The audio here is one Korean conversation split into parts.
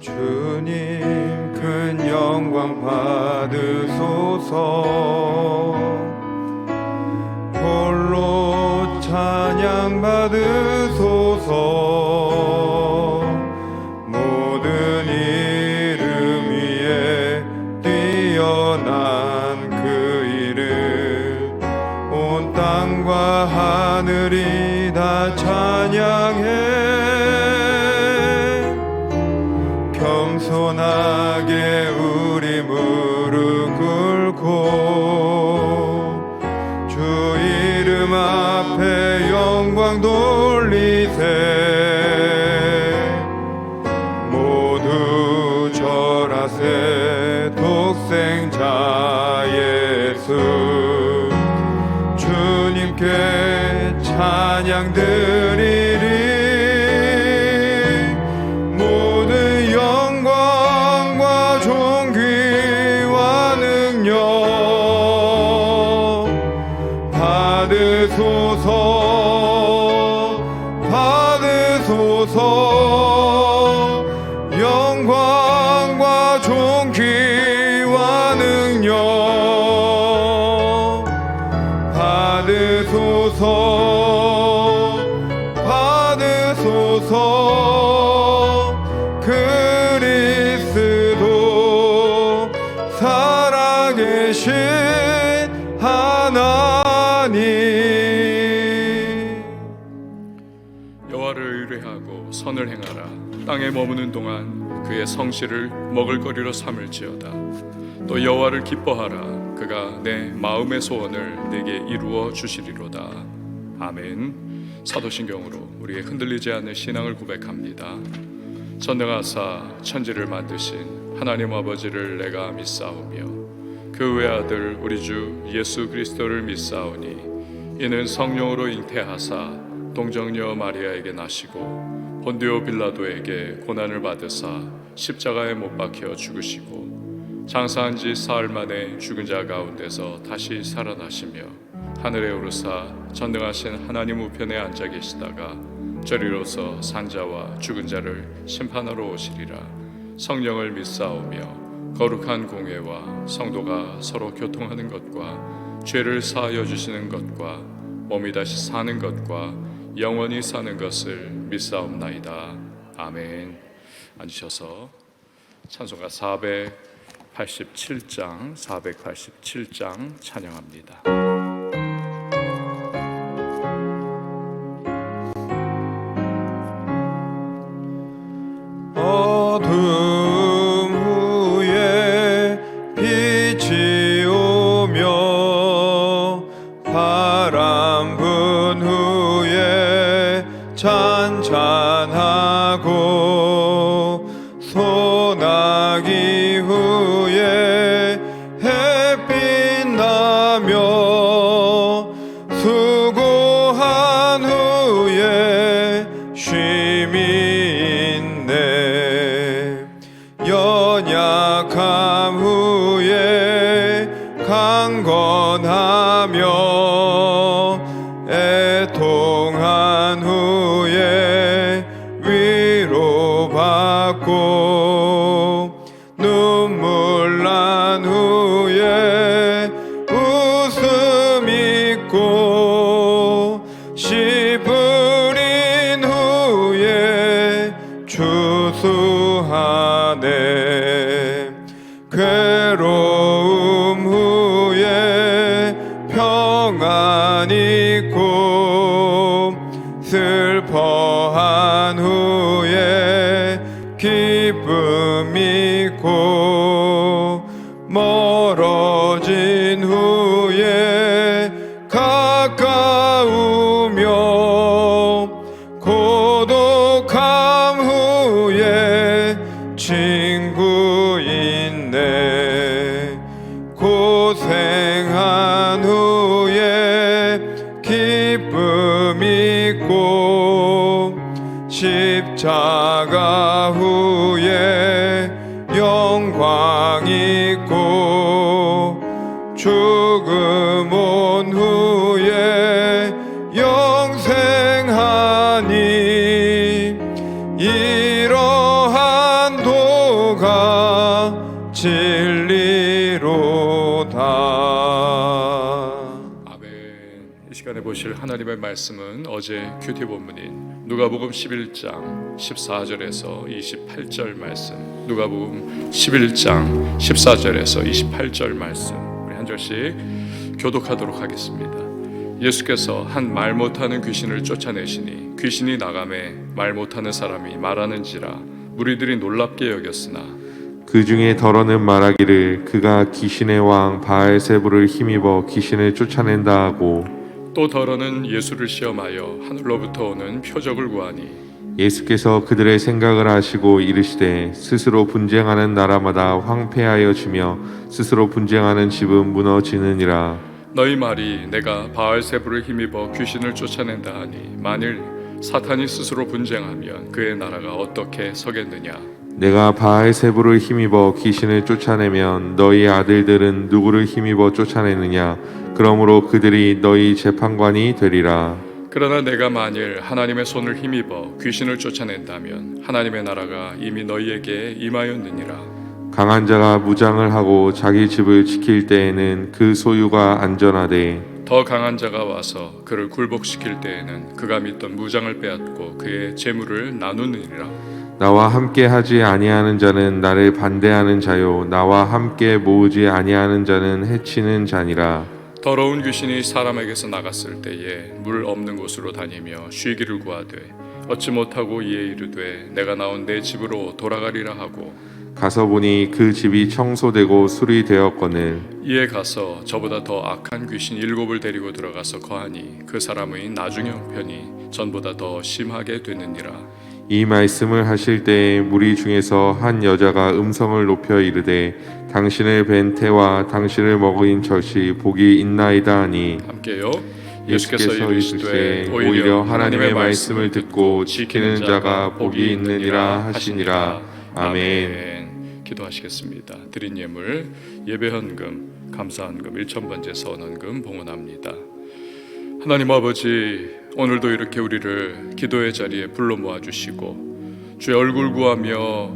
주님 큰 영광 받으소서. 홀로 찬양 받으소서. 모든 이름 위에 뛰어난 그 이름 온 땅과 하늘이 다 찬양해. 겸손하게 우리 무릎 꿇고 주 이름 앞에 영광 돌리세. 모두 절하세. 독생자 예수 주님께 찬양 드리리. 받으소서. 영광과 존귀와 능력 받으소서. 받으소서. 그리스도 살아계신 하나님. 여호와를 의뢰하고 선을 행하라. 땅에 머무는 동안 그의 성실을 먹을거리로 삼을지어다. 또 여호와를 기뻐하라. 그가 내 마음의 소원을 내게 이루어 주시리로다. 아멘. 사도신경으로 우리의 흔들리지 않는 신앙을 고백합니다. 전능하사 천지를 만드신 하나님 아버지를 내가 믿사오며 그 외아들 우리 주 예수 그리스도를 믿사오니 이는 성령으로 잉태하사 동정녀 마리아에게 나시고 본디오 빌라도에게 고난을 받으사 십자가에 못 박혀 죽으시고 장사한 지 사흘 만에 죽은 자 가운데서 다시 살아나시며 하늘에 오르사 전능하신 하나님 우편에 앉아 계시다가 저리로서 산자와 죽은 자를 심판하러 오시리라. 성령을 믿사오며 거룩한 공회와 성도가 서로 교통하는 것과 죄를 사하여 주시는 것과 몸이 다시 사는 것과 영원히 사는 것을 믿사옵나이다. 아멘. 앉으셔서 찬송가 487장 찬양합니다. 어둠 후에 빛이 오며 바람 분 후에 찬찬하고 소나기 후에 햇빛 나며 수고한 후에 쉼이 있네. 연약함 후에 강건하며 애통한 후에 위로받고 눈물 난 후에 웃음 있고 씨 뿌린 후에 추수하네. 괴로움 후에 평안 있고 슬퍼한 후에 기쁨 있고 멀어진 후에 가까우며 고독함 후에 친구 있네. 고생한 후에 기쁨 있고 십자가 후에 영광 있고 죽음 온 후에 영생하니 이러한 도 주가 진리로다. 아멘. 이 시간에 보실 하나님의 말씀은 어제 큐티 본문인 누가복음 11장 14절에서 28절 말씀, 누가복음 11장 14절에서 28절 말씀, 우리 한 절씩 교독하도록 하겠습니다. 예수께서 한 말 못하는 귀신을 쫓아내시니 귀신이 나가매 말 못하는 사람이 말하는지라 무리들이 놀랍게 여겼으나 그 중에 더러는 말하기를 그가 귀신의 왕 바알세불을 힘입어 귀신을 쫓아낸다 하고, 또 더러는 예수를 시험하여 하늘로부터 오는 표적을 구하니 예수께서 그들의 생각을 하시고 이르시되 스스로 분쟁하는 나라마다 황폐하여 지며 스스로 분쟁하는 집은 무너지느니라. 너희 말이 내가 바알세불을 힘입어 귀신을 쫓아낸다 하니 만일 사탄이 스스로 분쟁하면 그의 나라가 어떻게 서겠느냐. 내가 바알세불을 힘입어 귀신을 쫓아내면 너희 아들들은 누구를 힘입어 쫓아내느냐. 그러므로 그들이 너희 재판관이 되리라. 그러나 내가 만일 하나님의 손을 힘입어 귀신을 쫓아낸다면 하나님의 나라가 이미 너희에게 임하였느니라. 강한 자가 무장을 하고 자기 집을 지킬 때에는 그 소유가 안전하되, 더 강한 자가 와서 그를 굴복시킬 때에는 그가 믿던 무장을 빼앗고 그의 재물을 나누느니라. 나와 함께 하지 아니하는 자는 나를 반대하는 자요 나와 함께 모으지 아니하는 자는 해치는 자니라. 더러운 귀신이 사람에게서 나갔을 때에 물 없는 곳으로 다니며 쉬기를 구하되 얻지 못하고 이에 이르되 내가 나온 내 집으로 돌아가리라 하고, 가서 보니 그 집이 청소되고 수리되었거늘 이에 가서 저보다 더 악한 귀신 7을 데리고 들어가서 거하니 그 사람의 나중의 형편이 전보다 더 심하게 되느니라. 이 말씀을 하실 때에 무리 중에서 한 여자가 음성을 높여 이르되 당신을 뵌 태와 당신을 먹인 젖이 복이 있나이다 하니, 함께요. 예수께서 이르시되 오히려 하나님의 말씀을 듣고 지키는 자가 복이 있느니라 하시니라. 아멘. 기도하시겠습니다. 드린 예물 예배 헌금, 감사 헌금, 1,000번째 서원 헌금 봉헌합니다. 하나님 아버지, 오늘도 이렇게 우리를 기도의 자리에 불러 모아 주시고 주의 얼굴 구하며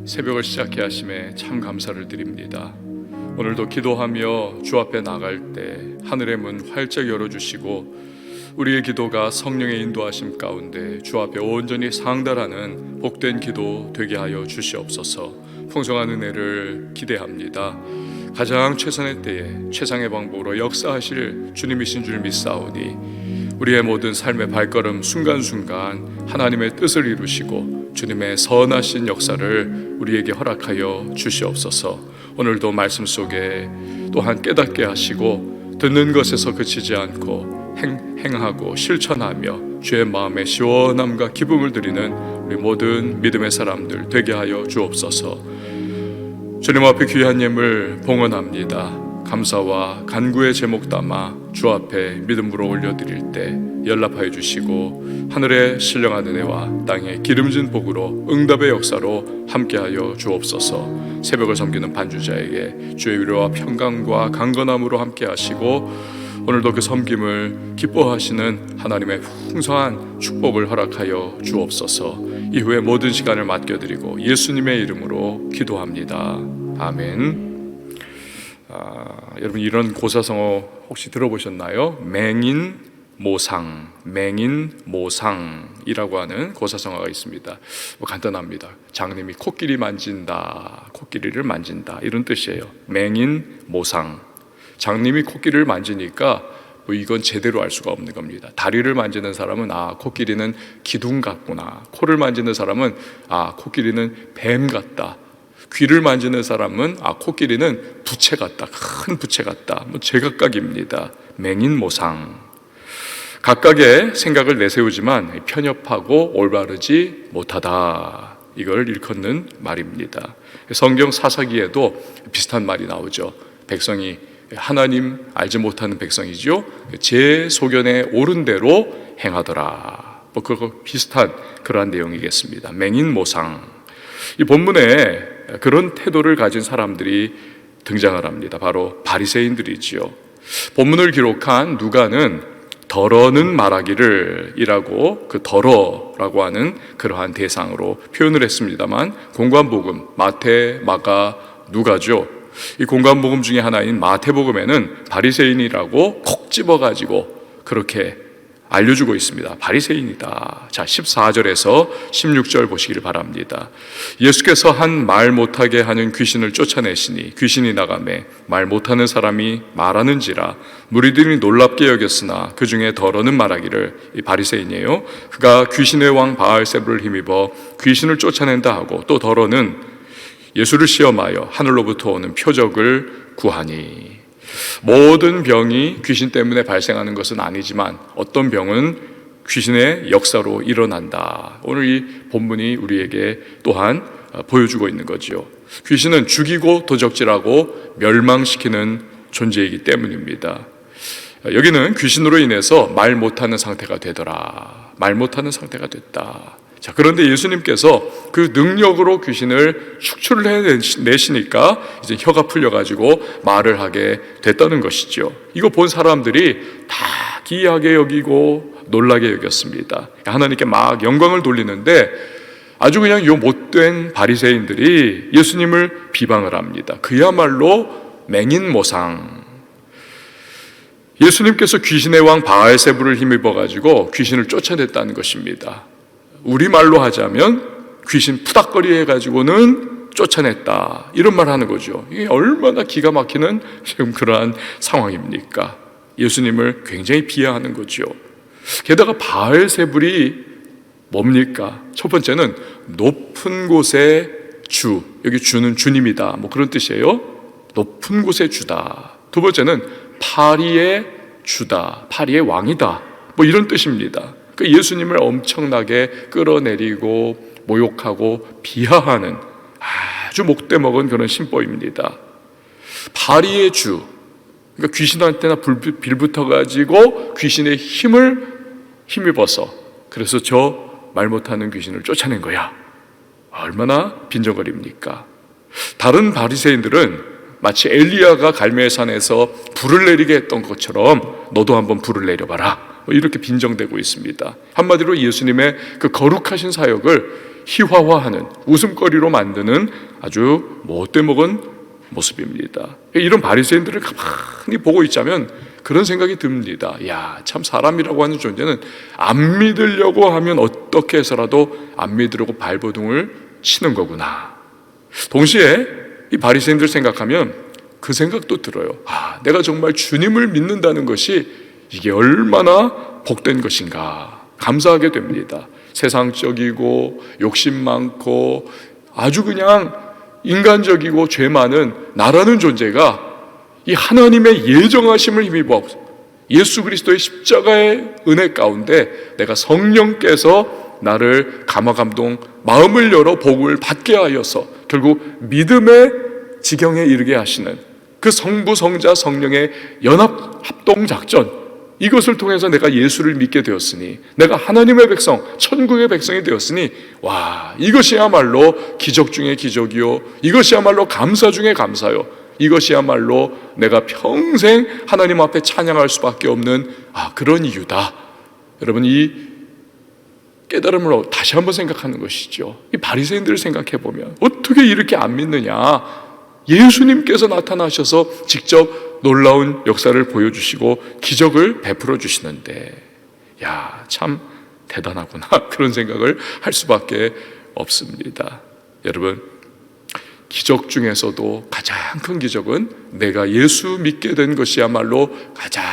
새벽을 시작해 하심에 참 감사를 드립니다. 오늘도 기도하며 주 앞에 나갈 때 하늘의 문 활짝 열어주시고 우리의 기도가 성령의 인도하심 가운데 주 앞에 온전히 상달하는 복된 기도 되게 하여 주시옵소서. 풍성한 은혜를 기대합니다. 가장 최선의 때에 최상의 방법으로 역사하실 주님이신 줄 믿사오니 우리의 모든 삶의 발걸음 순간순간 하나님의 뜻을 이루시고 주님의 선하신 역사를 우리에게 허락하여 주시옵소서. 오늘도 말씀 속에 또한 깨닫게 하시고 듣는 것에서 그치지 않고 행하고 실천하며 주의 마음에 시원함과 기쁨을 드리는 우리 모든 믿음의 사람들 되게 하여 주옵소서. 주님 앞에 귀한 예물 봉헌합니다. 감사와 간구의 제목 담아 주 앞에 믿음으로 올려드릴 때 연락하여 주시고 하늘의 신령한 은혜와 땅의 기름진 복으로 응답의 역사로 함께하여 주옵소서. 새벽을 섬기는 반주자에게 주의 위로와 평강과 강건함으로 함께하시고 오늘도 그 섬김을 기뻐하시는 하나님의 풍성한 축복을 허락하여 주옵소서. 이후에 모든 시간을 맡겨드리고 예수님의 이름으로 기도합니다. 아멘. 여러분 이런 고사성어 혹시 들어보셨나요? 맹인모상이라고 하는 고사성어가 있습니다. 간단합니다. 장님이 코끼리 만진다, 코끼리를 만진다 이런 뜻이에요. 맹인모상. 장님이 코끼리를 만지니까 이건 제대로 알 수가 없는 겁니다. 다리를 만지는 사람은 코끼리는 기둥 같구나. 코를 만지는 사람은 코끼리는 뱀 같다. 귀를 만지는 사람은 코끼리는 부채 같다. 큰 부채 같다. 제각각입니다. 맹인모상. 각각의 생각을 내세우지만 편협하고 올바르지 못하다. 이걸 일컫는 말입니다. 성경 사사기에도 비슷한 말이 나오죠. 백성이 하나님 알지 못하는 백성이죠. 제 소견에 옳은 대로 행하더라. 그거 비슷한 그러한 내용이겠습니다. 맹인모상. 이 본문에 그런 태도를 가진 사람들이 등장을 합니다. 바로 바리새인들이지요. 본문을 기록한 누가는 더러는 말하기를 이라고 그 더러라고 하는 그러한 대상으로 표현을 했습니다만, 공관복음 마태, 마가, 누가죠. 이 공관복음 중에 하나인 마태복음에는 바리새인이라고 콕 집어가지고 그렇게 알려주고 있습니다. 바리새인이다. 자, 14절에서 16절 보시기를 바랍니다. 예수께서 한 말 못하게 하는 귀신을 쫓아내시니 귀신이 나가매 말 못하는 사람이 말하는지라 무리들이 놀랍게 여겼으나 그 중에 더러는 말하기를, 이 바리새인이에요, 그가 귀신의 왕 바알세불을 힘입어 귀신을 쫓아낸다 하고, 또 더러는 예수를 시험하여 하늘로부터 오는 표적을 구하니. 모든 병이 귀신 때문에 발생하는 것은 아니지만 어떤 병은 귀신의 역사로 일어난다. 오늘 이 본문이 우리에게 또한 보여주고 있는 거죠. 귀신은 죽이고 도적질하고 멸망시키는 존재이기 때문입니다. 여기는 귀신으로 인해서 말 못하는 상태가 되더라, 말 못하는 상태가 됐다. 자, 그런데 예수님께서 그 능력으로 귀신을 축출을 해내시니까 이제 혀가 풀려가지고 말을 하게 됐다는 것이죠. 이거 본 사람들이 다 기이하게 여기고 놀라게 여겼습니다. 하나님께 막 영광을 돌리는데 아주 그냥 요 못된 바리새인들이 예수님을 비방을 합니다. 그야말로 맹인모상. 예수님께서 귀신의 왕 바알세불을 힘입어가지고 귀신을 쫓아냈다는 것입니다. 우리말로 하자면 귀신 푸닥거리 해가지고는 쫓아냈다, 이런 말 하는 거죠. 이게 얼마나 기가 막히는 지금 그러한 상황입니까? 예수님을 굉장히 비하하는 거죠. 게다가 바알세불이 뭡니까? 첫 번째는 높은 곳의 주, 여기 주는 주님이다, 뭐 그런 뜻이에요. 높은 곳의 주다. 두 번째는 파리의 주다, 파리의 왕이다, 뭐 이런 뜻입니다. 그 예수님을 엄청나게 끌어내리고 모욕하고 비하하는 아주 목대 먹은 그런 신보입니다. 파리의 주, 그러니까 귀신한테나 빌붙어가지고 귀신의 힘을 힘입어서 그래서 저 말 못하는 귀신을 쫓아낸 거야. 얼마나 빈정거립니까? 다른 바리새인들은 마치 엘리야가 갈멜산에서 불을 내리게 했던 것처럼 너도 한번 불을 내려봐라, 이렇게 빈정대고 있습니다. 한마디로 예수님의 그 거룩하신 사역을 희화화하는, 웃음거리로 만드는 아주 못돼 먹은 모습입니다. 이런 바리새인들을 가만히 보고 있자면 그런 생각이 듭니다. 야, 참 사람이라고 하는 존재는 안 믿으려고 하면 어떻게 해서라도 안 믿으려고 발버둥을 치는 거구나. 동시에 이 바리새인들 생각하면 그 생각도 들어요. 내가 정말 주님을 믿는다는 것이 이게 얼마나 복된 것인가 감사하게 됩니다. 세상적이고 욕심 많고 아주 그냥 인간적이고 죄 많은 나라는 존재가 이 하나님의 예정하심을 힘입어 예수 그리스도의 십자가의 은혜 가운데 내가 성령께서 나를 감화감동 마음을 열어 복을 받게 하여서 결국 믿음의 지경에 이르게 하시는 그 성부 성자 성령의 연합 합동 작전, 이것을 통해서 내가 예수를 믿게 되었으니, 내가 하나님의 백성, 천국의 백성이 되었으니, 와, 이것이야말로 기적 중에 기적이요, 이것이야말로 감사 중에 감사요, 이것이야말로 내가 평생 하나님 앞에 찬양할 수밖에 없는 그런 이유다. 여러분, 이 깨달음을 다시 한번 생각하는 것이죠. 이 바리새인들을 생각해 보면 어떻게 이렇게 안 믿느냐? 예수님께서 나타나셔서 직접 놀라운 역사를 보여주시고 기적을 베풀어 주시는데, 야, 참 대단하구나, 그런 생각을 할 수밖에 없습니다. 여러분, 기적 중에서도 가장 큰 기적은 내가 예수 믿게 된 것이야말로 가장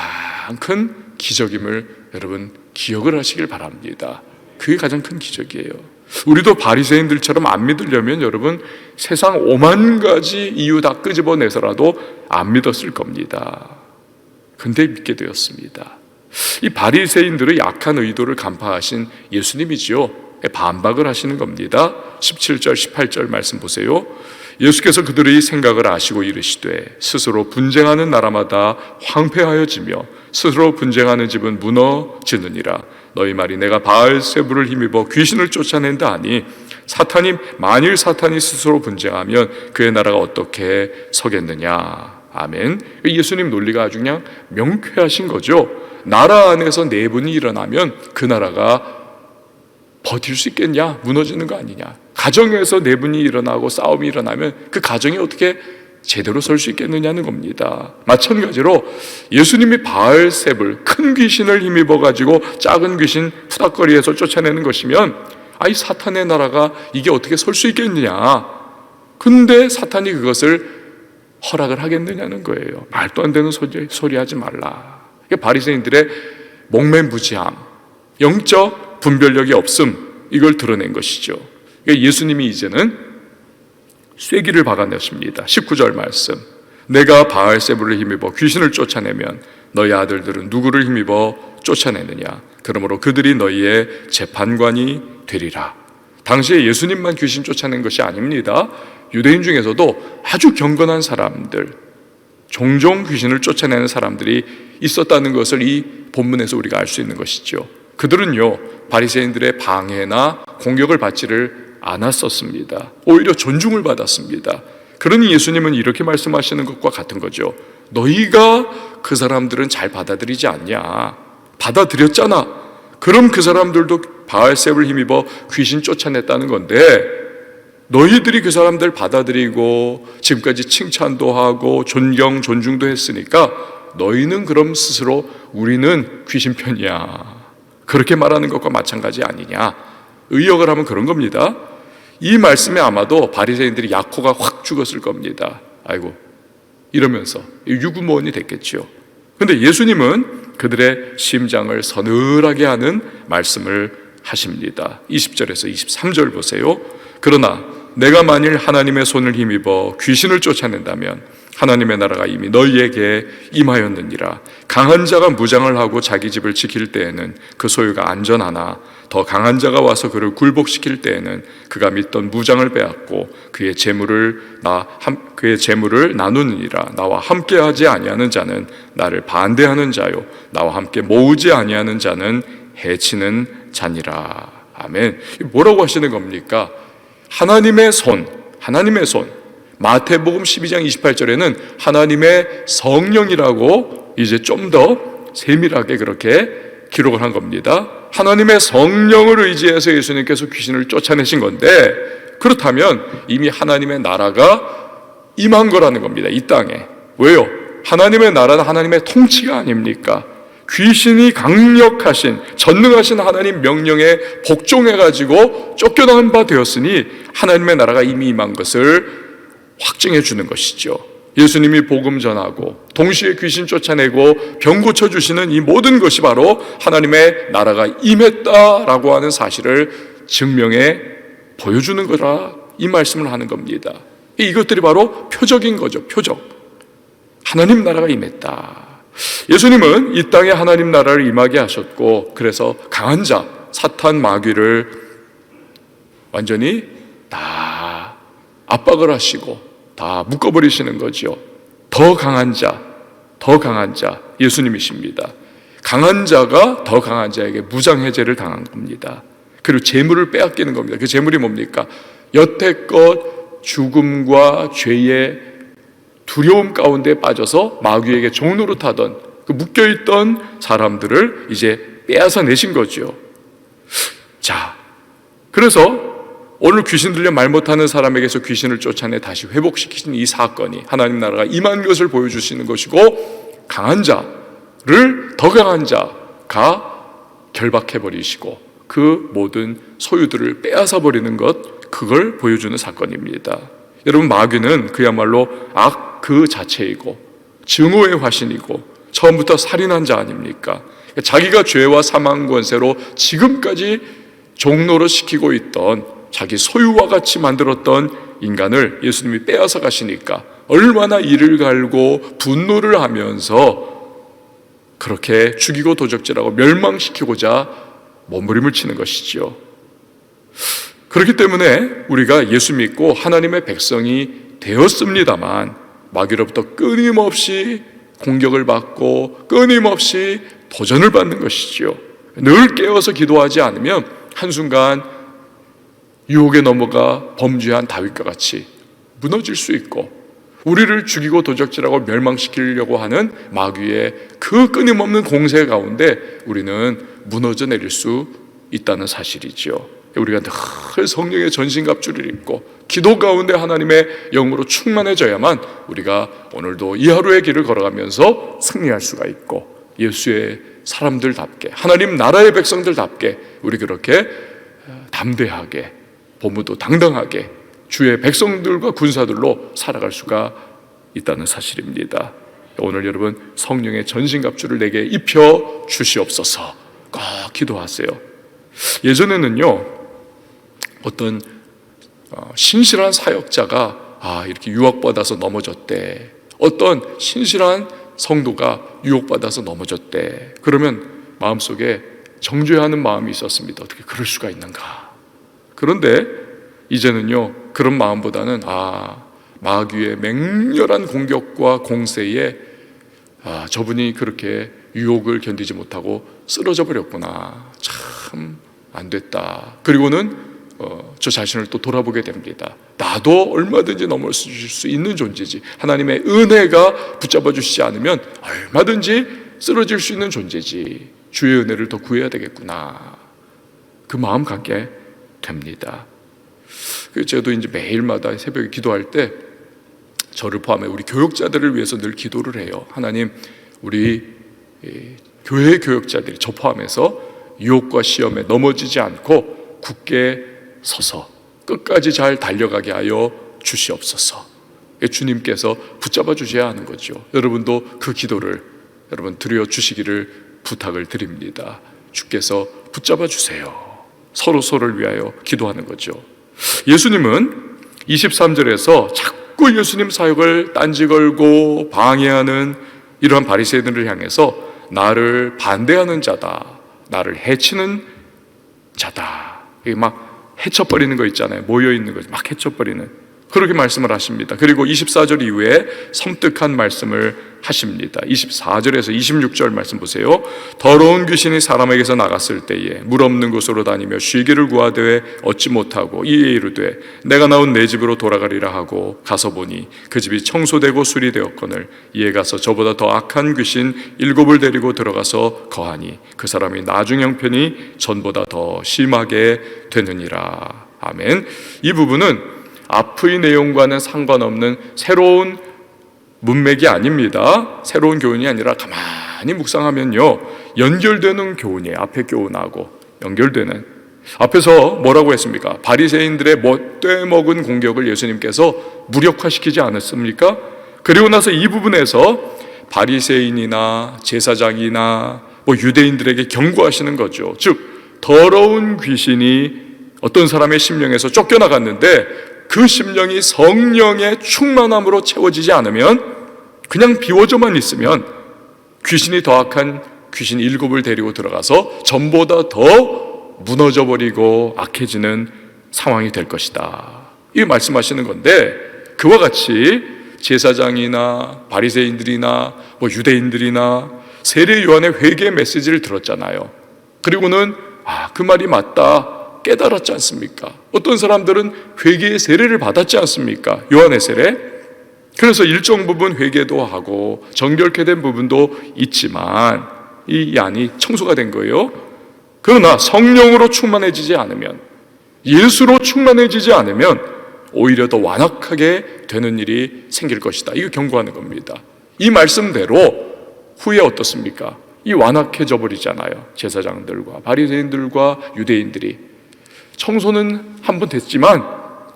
큰 기적임을 여러분 기억을 하시길 바랍니다. 그게 가장 큰 기적이에요. 우리도 바리새인들처럼 안 믿으려면 여러분 세상 5만 가지 이유 다 끄집어내서라도 안 믿었을 겁니다. 근데 믿게 되었습니다. 이 바리새인들의 약한 의도를 간파하신 예수님이지요, 반박을 하시는 겁니다. 17절 18절 말씀 보세요. 예수께서 그들의 생각을 아시고 이르시되 스스로 분쟁하는 나라마다 황폐하여지며 스스로 분쟁하는 집은 무너지느니라. 너희 말이 내가 바알세불을 힘입어 귀신을 쫓아낸다 하니, 만일 사탄이 스스로 분쟁하면 그의 나라가 어떻게 서겠느냐. 아멘. 예수님 논리가 아주 그냥 명쾌하신 거죠. 나라 안에서 내분이 일어나면 그 나라가 버틸 수 있겠냐? 무너지는 거 아니냐? 가정에서 내분이 일어나고 싸움이 일어나면 그 가정이 어떻게 제대로 설 수 있겠느냐는 겁니다. 마찬가지로 예수님이 바알세불, 큰 귀신을 힘입어 가지고 작은 귀신 푸닥거리에서 쫓아내는 것이면 이 사탄의 나라가 이게 어떻게 설 수 있겠느냐? 근데 사탄이 그것을 허락을 하겠느냐는 거예요. 말도 안 되는 소리 하지 말라. 바리새인들의 목매무지함, 영적 분별력이 없음, 이걸 드러낸 것이죠. 예수님이 이제는 쐐기를 박아내십니다. 19절 말씀, 내가 바알세불을 힘입어 귀신을 쫓아내면 너희 아들들은 누구를 힘입어 쫓아내느냐? 그러므로 그들이 너희의 재판관이 되리라. 당시에 예수님만 귀신 쫓아낸 것이 아닙니다. 유대인 중에서도 아주 경건한 사람들, 종종 귀신을 쫓아내는 사람들이 있었다는 것을 이 본문에서 우리가 알 수 있는 것이죠. 그들은요, 바리새인들의 방해나 공격을 받지를 않았었습니다. 오히려 존중을 받았습니다. 그러니 예수님은 이렇게 말씀하시는 것과 같은 거죠. 너희가 그 사람들은 잘 받아들이지 않냐? 받아들였잖아. 그럼 그 사람들도 바알세불 힘입어 귀신 쫓아냈다는 건데, 너희들이 그 사람들 받아들이고 지금까지 칭찬도 하고 존중도 했으니까 너희는 그럼 스스로 우리는 귀신 편이야, 그렇게 말하는 것과 마찬가지 아니냐? 의역을 하면 그런 겁니다. 이 말씀에 아마도 바리새인들이 약호가 확 죽었을 겁니다. 아이고, 이러면서 유구무원이 됐겠죠. 그런데 예수님은 그들의 심장을 서늘하게 하는 말씀을 하십니다. 20절에서 23절 보세요. 그러나 내가 만일 하나님의 손을 힘입어 귀신을 쫓아낸다면 하나님의 나라가 이미 너희에게 임하였느니라. 강한 자가 무장을 하고 자기 집을 지킬 때에는 그 소유가 안전하나 더 강한 자가 와서 그를 굴복시킬 때에는 그가 믿던 무장을 빼앗고 그의 재물을 나누느니라. 나와 함께하지 아니하는 자는 나를 반대하는 자요, 나와 함께 모으지 아니하는 자는 해치는 자니라. 아멘. 뭐라고 하시는 겁니까? 하나님의 손, 마태복음 12장 28절에는 하나님의 성령이라고 이제 좀 더 세밀하게 그렇게 기록을 한 겁니다. 하나님의 성령을 의지해서 예수님께서 귀신을 쫓아내신 건데, 그렇다면 이미 하나님의 나라가 임한 거라는 겁니다, 이 땅에. 왜요? 하나님의 나라는 하나님의 통치가 아닙니까? 귀신이 강력하신, 전능하신 하나님 명령에 복종해가지고 쫓겨난 바 되었으니 하나님의 나라가 이미 임한 것을 확증해 주는 것이죠. 예수님이 복음 전하고 동시에 귀신 쫓아내고 병 고쳐주시는 이 모든 것이 바로 하나님의 나라가 임했다라고 하는 사실을 증명해 보여주는 거라, 이 말씀을 하는 겁니다. 이것들이 바로 표적인 거죠. 표적. 하나님 나라가 임했다. 예수님은 이 땅에 하나님 나라를 임하게 하셨고, 그래서 강한 자, 사탄 마귀를 완전히 다 압박을 하시고 다 묶어버리시는 거죠. 더 강한 자, 예수님이십니다. 강한 자가 더 강한 자에게 무장해제를 당한 겁니다. 그리고 재물을 빼앗기는 겁니다. 그 재물이 뭡니까? 여태껏 죽음과 죄의 두려움 가운데 빠져서 마귀에게 종노릇하던 그 묶여있던 사람들을 이제 빼앗아 내신 거죠. 자, 그래서 오늘 귀신 들려 말 못하는 사람에게서 귀신을 쫓아내 다시 회복시키신 이 사건이 하나님 나라가 임한 것을 보여주시는 것이고, 강한 자를 더 강한 자가 결박해버리시고 그 모든 소유들을 빼앗아 버리는 것, 그걸 보여주는 사건입니다. 여러분, 마귀는 그야말로 악 그 자체이고 증오의 화신이고 처음부터 살인한 자 아닙니까? 자기가 죄와 사망 권세로 지금까지 종노릇 시키고 있던 자기 소유와 같이 만들었던 인간을 예수님이 빼앗아 가시니까 얼마나 이를 갈고 분노를 하면서 그렇게 죽이고 도적질하고 멸망시키고자 몸부림을 치는 것이죠. 그렇기 때문에 우리가 예수 믿고 하나님의 백성이 되었습니다만 마귀로부터 끊임없이 공격을 받고 끊임없이 도전을 받는 것이죠. 늘 깨어서 기도하지 않으면 한순간 유혹에 넘어가 범죄한 다윗과 같이 무너질 수 있고, 우리를 죽이고 도적질하고 멸망시키려고 하는 마귀의 그 끊임없는 공세 가운데 우리는 무너져 내릴 수 있다는 사실이죠. 우리가 늘 성령의 전신갑주를 입고 기도 가운데 하나님의 영으로 충만해져야만 우리가 오늘도 이 하루의 길을 걸어가면서 승리할 수가 있고, 예수의 사람들답게, 하나님 나라의 백성들답게 우리 그렇게 담대하게, 보무도 당당하게 주의 백성들과 군사들로 살아갈 수가 있다는 사실입니다. 오늘 여러분 성령의 전신갑주를 내게 입혀 주시옵소서 꼭 기도하세요. 예전에는요, 어떤 신실한 사역자가 이렇게 유혹받아서 넘어졌대, 어떤 신실한 성도가 유혹받아서 넘어졌대, 그러면 마음속에 정죄하는 마음이 있었습니다. 어떻게 그럴 수가 있는가. 그런데 이제는요, 그런 마음보다는 마귀의 맹렬한 공격과 공세에 저분이 그렇게 유혹을 견디지 못하고 쓰러져 버렸구나, 참 안 됐다. 그리고는 저 자신을 또 돌아보게 됩니다. 나도 얼마든지 넘어질 수 있는 존재지, 하나님의 은혜가 붙잡아 주시지 않으면 얼마든지 쓰러질 수 있는 존재지, 주의 은혜를 더 구해야 되겠구나, 그 마음 갖게 됩니다. 저도 이제 매일마다 새벽에 기도할 때 저를 포함해 우리 교역자들을 위해서 늘 기도를 해요. 하나님, 우리 교회 교역자들이 저 포함해서 유혹과 시험에 넘어지지 않고 굳게 서서 끝까지 잘 달려가게 하여 주시옵소서. 주님께서 붙잡아 주셔야 하는 거죠. 여러분도 그 기도를 여러분 드려 주시기를 부탁을 드립니다. 주께서 붙잡아 주세요. 서로를 위하여 기도하는 거죠. 예수님은 23절에서 자꾸 예수님 사역을 딴지 걸고 방해하는 이러한 바리새인들을 향해서 나를 반대하는 자다, 나를 해치는 자다, 이게 막 해쳐버리는 거 있잖아요. 모여있는 거 막 해쳐버리는, 그렇게 말씀을 하십니다. 그리고 24절 이후에 섬뜩한 말씀을 하십니다. 24절에서 26절 말씀 보세요. 더러운 귀신이 사람에게서 나갔을 때에 물 없는 곳으로 다니며 쉬기를 구하되 얻지 못하고 이에 이르되 내가 나온 내 집으로 돌아가리라 하고 가서 보니 그 집이 청소되고 수리되었거늘 이에 가서 저보다 더 악한 귀신 7을 데리고 들어가서 거하니 그 사람이 나중 형편이 전보다 더 심하게 되느니라. 아멘. 이 부분은 앞의 내용과는 상관없는 새로운 문맥이 아닙니다. 새로운 교훈이 아니라 가만히 묵상하면요, 연결되는 교훈이에요. 앞에 교훈하고 연결되는. 앞에서 뭐라고 했습니까? 바리새인들의 못돼 먹은 공격을 예수님께서 무력화시키지 않았습니까? 그리고 나서 이 부분에서 바리새인이나 제사장이나 유대인들에게 경고하시는 거죠. 즉 더러운 귀신이 어떤 사람의 심령에서 쫓겨나갔는데 그 심령이 성령의 충만함으로 채워지지 않으면, 그냥 비워져만 있으면 귀신이 더 악한 귀신 7을 데리고 들어가서 전보다 더 무너져버리고 악해지는 상황이 될 것이다, 이 말씀하시는 건데, 그와 같이 제사장이나 바리새인들이나 유대인들이나 세례 요한의 회개 메시지를 들었잖아요. 그리고는 그 말이 맞다 깨달았지 않습니까? 어떤 사람들은 회개의 세례를 받았지 않습니까? 요한의 세례. 그래서 일정 부분 회개도 하고 정결케 된 부분도 있지만 이 안이 청소가 된 거예요. 그러나 성령으로 충만해지지 않으면, 예수로 충만해지지 않으면 오히려 더 완악하게 되는 일이 생길 것이다, 이거 경고하는 겁니다. 이 말씀대로 후에 어떻습니까? 이 완악해져 버리잖아요. 제사장들과 바리새인들과 유대인들이. 청소는 한 번 됐지만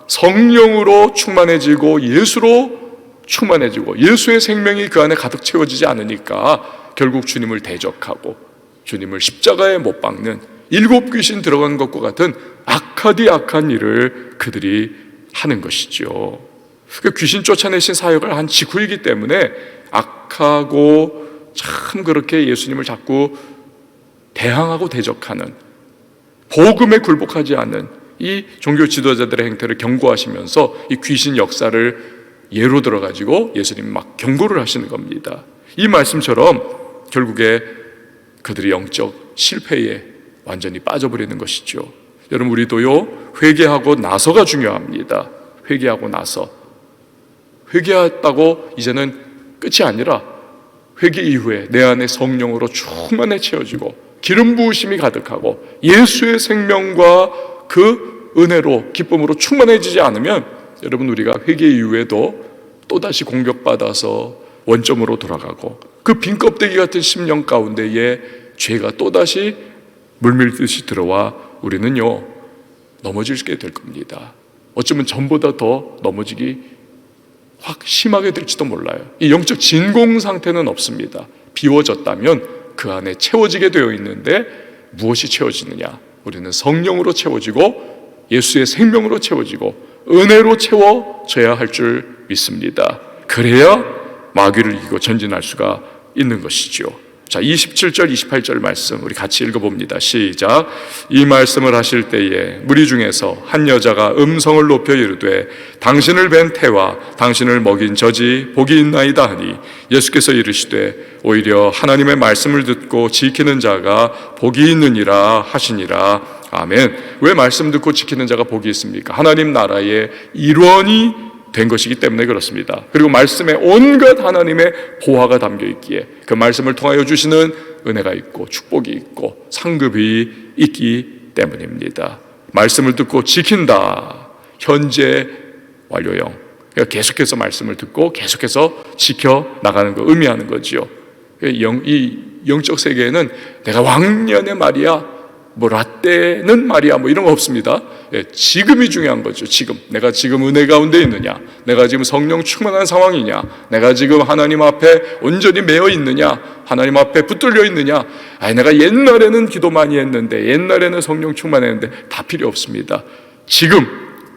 성령으로 충만해지고 예수로 충만해지고 예수의 생명이 그 안에 가득 채워지지 않으니까 결국 주님을 대적하고 주님을 십자가에 못 박는 7 귀신 들어간 것과 같은 악한 일을 그들이 하는 것이죠. 귀신 쫓아내신 사역을 한 직후이기 때문에 악하고 참 그렇게 예수님을 자꾸 대항하고 대적하는, 복음에 굴복하지 않는 이 종교 지도자들의 행태를 경고하시면서 이 귀신 역사를 예로 들어가지고 예수님 막 경고를 하시는 겁니다. 이 말씀처럼 결국에 그들이 영적 실패에 완전히 빠져버리는 것이죠. 여러분, 우리도요 회개하고 나서가 중요합니다. 회개하고 나서. 회개했다고 이제는 끝이 아니라 회개 이후에 내 안에 성령으로 충만해 채워지고 기름 부으심이 가득하고 예수의 생명과 그 은혜로 기쁨으로 충만해지지 않으면 여러분, 우리가 회개 이후에도 또다시 공격받아서 원점으로 돌아가고 그 빈 껍데기 같은 심령 가운데에 죄가 또다시 물밀듯이 들어와 우리는요 넘어지게 될 겁니다. 어쩌면 전보다 더 넘어지기 확 심하게 될지도 몰라요. 이 영적 진공 상태는 없습니다. 비워졌다면 그 안에 채워지게 되어 있는데 무엇이 채워지느냐? 우리는 성령으로 채워지고 예수의 생명으로 채워지고 은혜로 채워져야 할 줄 믿습니다. 그래야 마귀를 이기고 전진할 수가 있는 것이죠. 자, 27절 28절 말씀 우리 같이 읽어봅니다. 시작. 이 말씀을 하실 때에 무리 중에서 한 여자가 음성을 높여 이르되 당신을 뵌 태와 당신을 먹인 젖이 복이 있나이다 하니 예수께서 이르시되 오히려 하나님의 말씀을 듣고 지키는 자가 복이 있느니라 하시니라. 아멘. 왜 말씀 듣고 지키는 자가 복이 있습니까? 하나님 나라의 일원이 된 것이기 때문에 그렇습니다. 그리고 말씀에 온갖 하나님의 보화가 담겨 있기에 그 말씀을 통하여 주시는 은혜가 있고 축복이 있고 상급이 있기 때문입니다. 말씀을 듣고 지킨다. 현재 완료형. 그러니까 계속해서 말씀을 듣고 계속해서 지켜나가는 거 의미하는 거지요. 이 영적 세계에는 내가 왕년의 말이야, 뭐 라떼는 말이야, 뭐 이런 거 없습니다. 지금이 중요한 거죠. 지금 내가 지금 은혜 가운데 있느냐, 내가 지금 성령 충만한 상황이냐, 내가 지금 하나님 앞에 온전히 매여 있느냐, 하나님 앞에 붙들려 있느냐. 내가 옛날에는 기도 많이 했는데, 옛날에는 성령 충만했는데, 다 필요 없습니다. 지금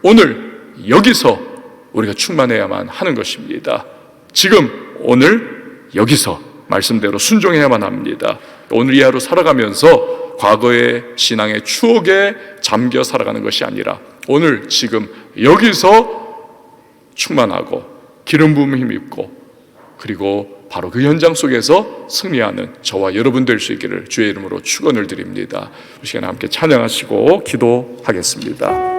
오늘 여기서 우리가 충만해야만 하는 것입니다. 지금 오늘 여기서 말씀대로 순종해야만 합니다. 오늘 이 하루 살아가면서 과거의 신앙의 추억에 잠겨 살아가는 것이 아니라 오늘 지금 여기서 충만하고 기름 부음에 힘입고 그리고 바로 그 현장 속에서 승리하는 저와 여러분 될 수 있기를 주의 이름으로 축원을 드립니다. 이 시간에 함께 찬양하시고 기도하겠습니다.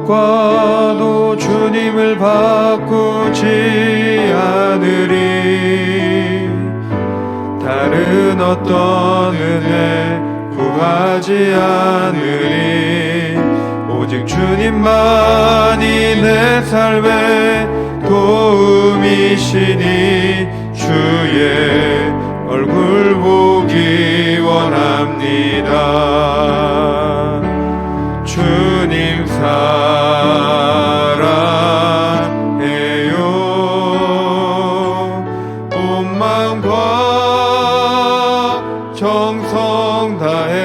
무엇과도 주님을 바꾸지 않으리. 다른 어떤 은혜 구하지 않으리. 오직 주님만이 내 삶의 도움이시니 주의 얼굴 보기 원합니다. 주님 사랑해요. 온 마음과 정성 다해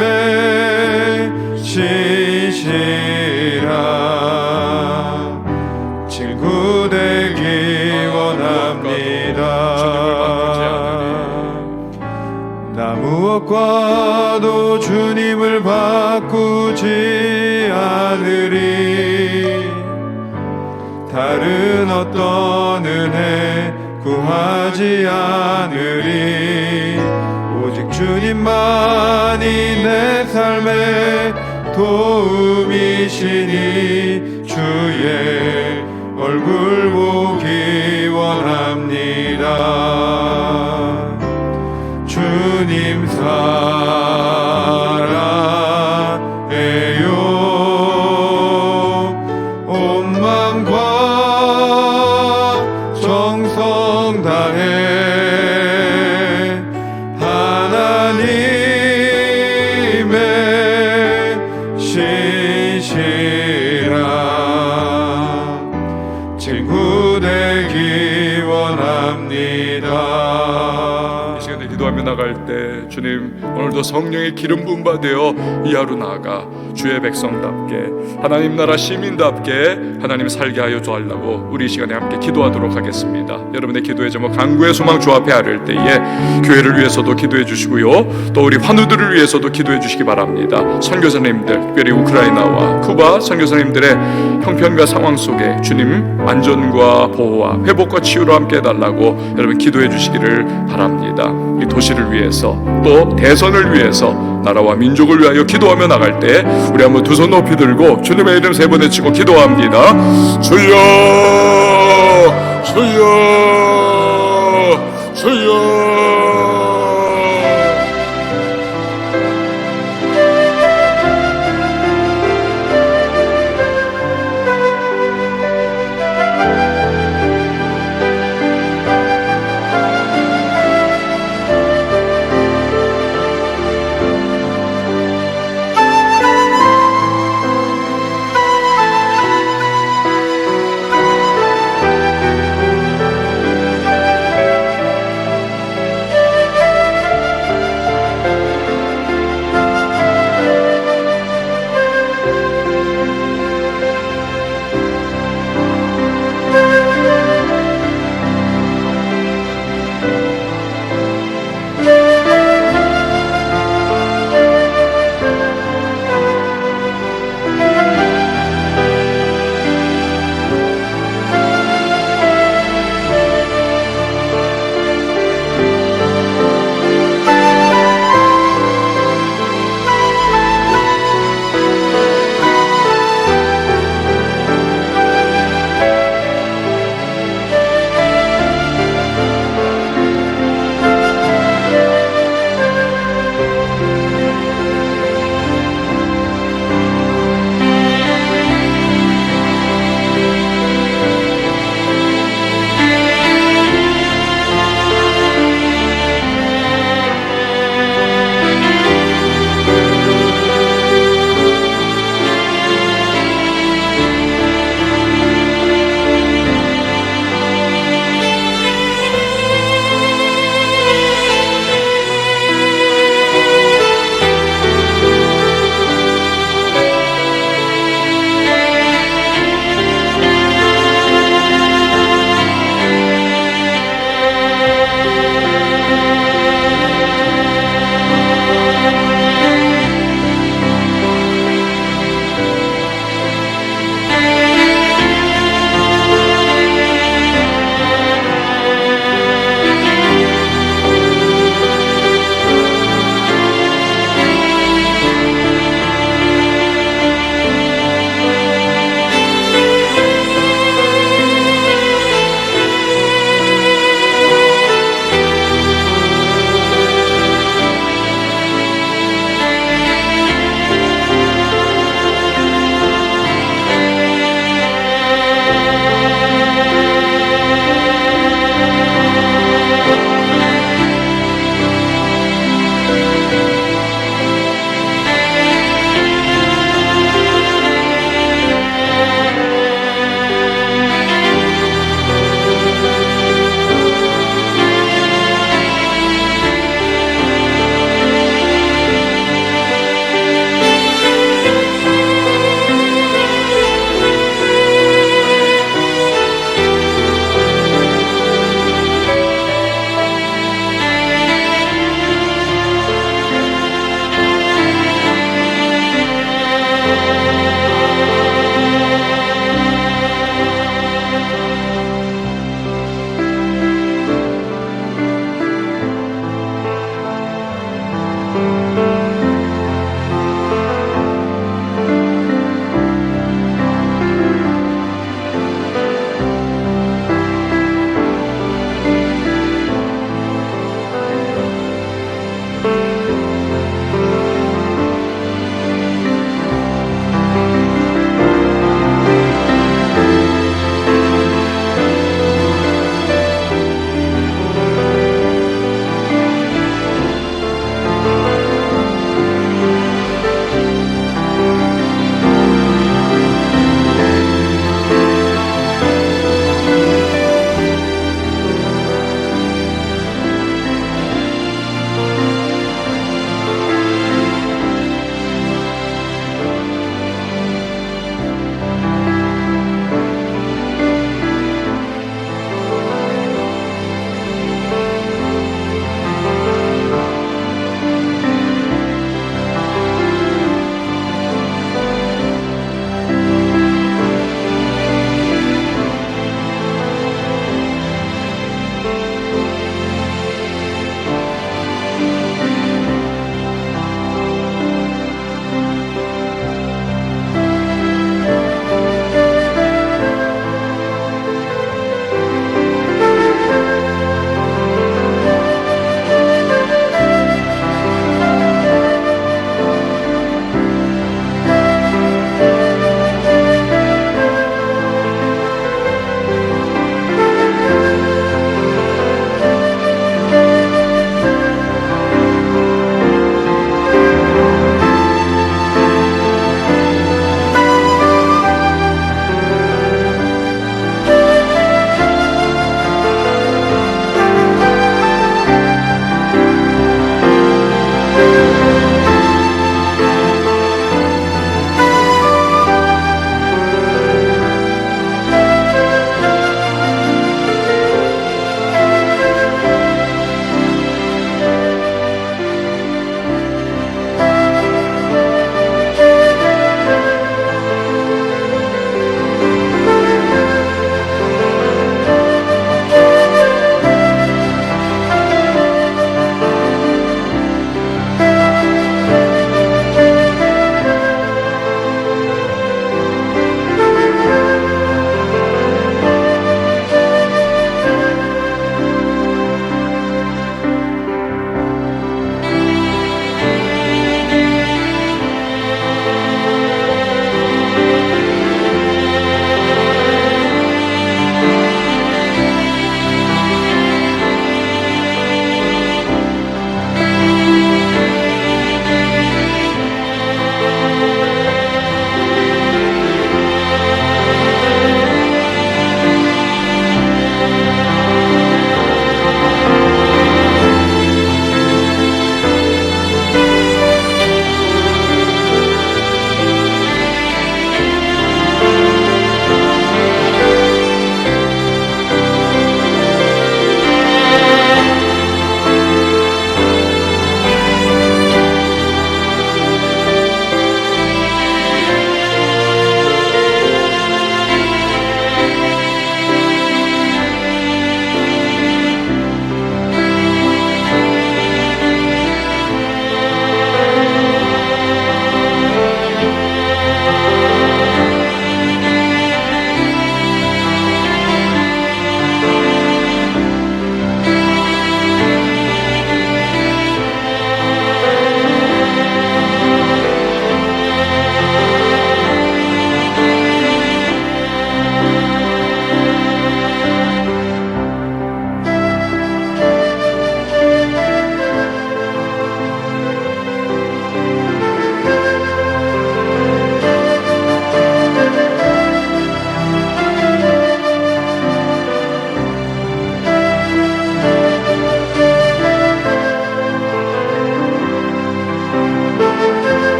하나님의 신실한 친구 되기 원합니다. 나 무엇과도 주님을 바꾸지 않으리. 다른 어떤 은혜 구하지 않으리. 오직 주님만이 내 삶의 도움이시니 주의 얼굴 보기 원합니다. 주님 사랑해요. 온 마음과 정성 다해 하나님의 신실한 친구 되기 원합니다. 기도하며 나갈 때 주님 오늘도 성령의 기름 부음 받으어 이 하루 나아가 주의 백성답게 하나님 나라 시민답게 하나님 살게 하여 주시려고 우리 이 시간에 함께 기도하도록 하겠습니다. 여러분의 기도의 제목 간구의 소망 주 앞에 아뢰을 때에 교회를 위해서도 기도해 주시고요, 또 우리 환우들을 위해서도 기도해 주시기 바랍니다. 선교사님들, 특별히 우크라이나와 쿠바 선교사님들의 형편과 상황 속에 주님 안전과 보호와 회복과 치유로 함께 해달라고 여러분 기도해 주시기를 바랍니다. 이 도시를 위해서 또 대선을 위해서 나라와 민족을 위하여 기도하며 나갈 때 우리 한번 두 손 높이 들고 주님의 이름 세 번 외치고 기도합니다. 주여 주여 주여